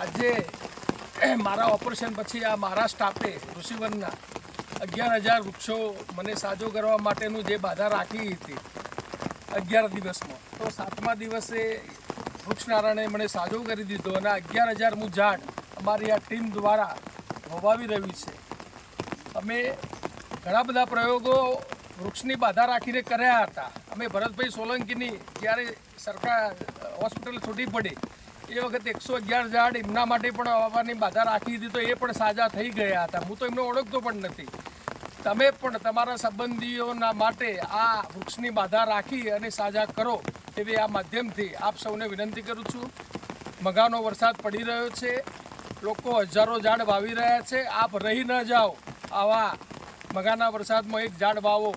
આજે મારા ઓપરેશન પછી આ મારા સ્ટાફે ઋષિવનના 11,000 વૃક્ષો મને સાજો કરવા માટેનું જે બાધા રાખી હતી 11 દિવસમાં, તો 7મા દિવસે વૃક્ષનારાયણે મને સાજો કરી દીધો અને 11,000મું ઝાડ અમારી આ ટીમ દ્વારા વવાવી રહ્યું છે. અમે ઘણા બધા પ્રયોગો વૃક્ષની બાધા રાખીને કર્યા હતા. અમે ભરતભાઈ સોલંકીની જ્યારે સરકાર હોસ્પિટલ છૂટી પડી એ વખતે 111 ઝાડ એમના માટે પણ વાવવાની બાધા રાખી હતી, તો એ પણ સાજા થઈ ગયા હતા. હું તો એમને ઓળખતો પણ નથી. તમે પણ તમારા સંબંધીઓના માટે આ વૃક્ષની બાધા રાખી અને સાજા કરો એવી આ માધ્યમથી આપ સૌને વિનંતી કરું છું. મઘાનો વરસાદ પડી રહ્યો છે, લોકો હજારો ઝાડ વાવી રહ્યા છે. આપ રહી ન જાઓ, આવા મઘાના વરસાદમાં એક ઝાડ વાવો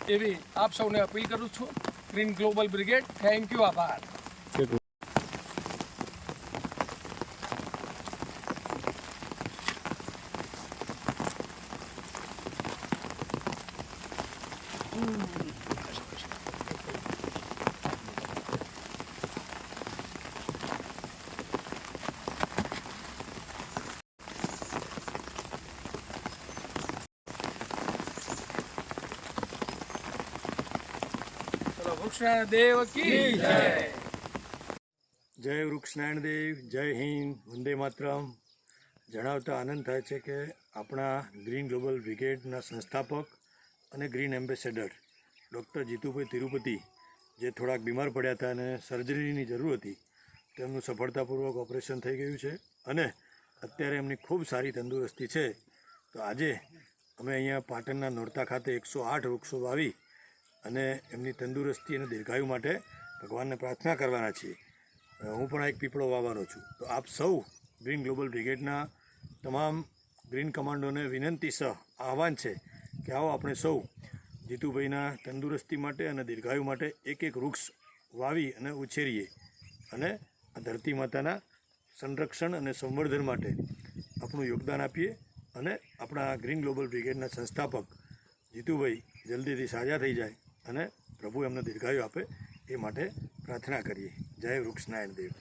એવી આપ સૌને અપીલ કરું છું. Green global brigade, thank you, આભાર. વૃક્ષનારાયણ દેવ કી જય. જય વૃક્ષનારાયણ દેવ, જય હિન્દ, વંદે માતરમ. જણાવતા આનંદ થાય છે કે આપણા ગ્રીન ગ્લોબલ બ્રિગેડના સંસ્થાપક અને green ambassador doctor Jitubhai Tirupati, જે થોડાક બીમાર પડ્યા હતા અને સર્જરીની જરૂર હતી, તેમનું સફળતાપૂર્વક ઓપરેશન થઈ ગયું છે અને અત્યારે એમની ખૂબ સારી તંદુરસ્તી છે. તો આજે અમે અહીંયા પાટણના નોરતા ખાતે 108 વૃક્ષો વાવી અને એમની તંદુરસ્તી અને દીર્ઘાયુ માટે ભગવાનને પ્રાર્થના કરવાના છીએ. હું પણ એક પીપળો વાવવાનો છું. તો આપ સૌ ગ્રીન ગ્લોબલ બ્રિગેડના તમામ ગ્રીન કમાન્ડોને વિનંતી સહ આહવાન છે કે આવો આપણે સૌ જીતુભાઈના તંદુરસ્તી માટે અને દીર્ઘાયુ માટે એક વૃક્ષ વાવી અને ઉછેરીએ અને આ ધરતી માતાના સંરક્ષણ અને સંવર્ધન માટે આપણું યોગદાન આપીએ અને આપણા ગ્રીન ગ્લોબલ બ્રિગેડના સંસ્થાપક જીતુભાઈ જલ્દીથી સાજા થઈ જાય અને પ્રભુ એમને દીર્ઘાયુ આપે એ માટે પ્રાર્થના કરીએ. જય વૃક્ષનારાયણ દેવ.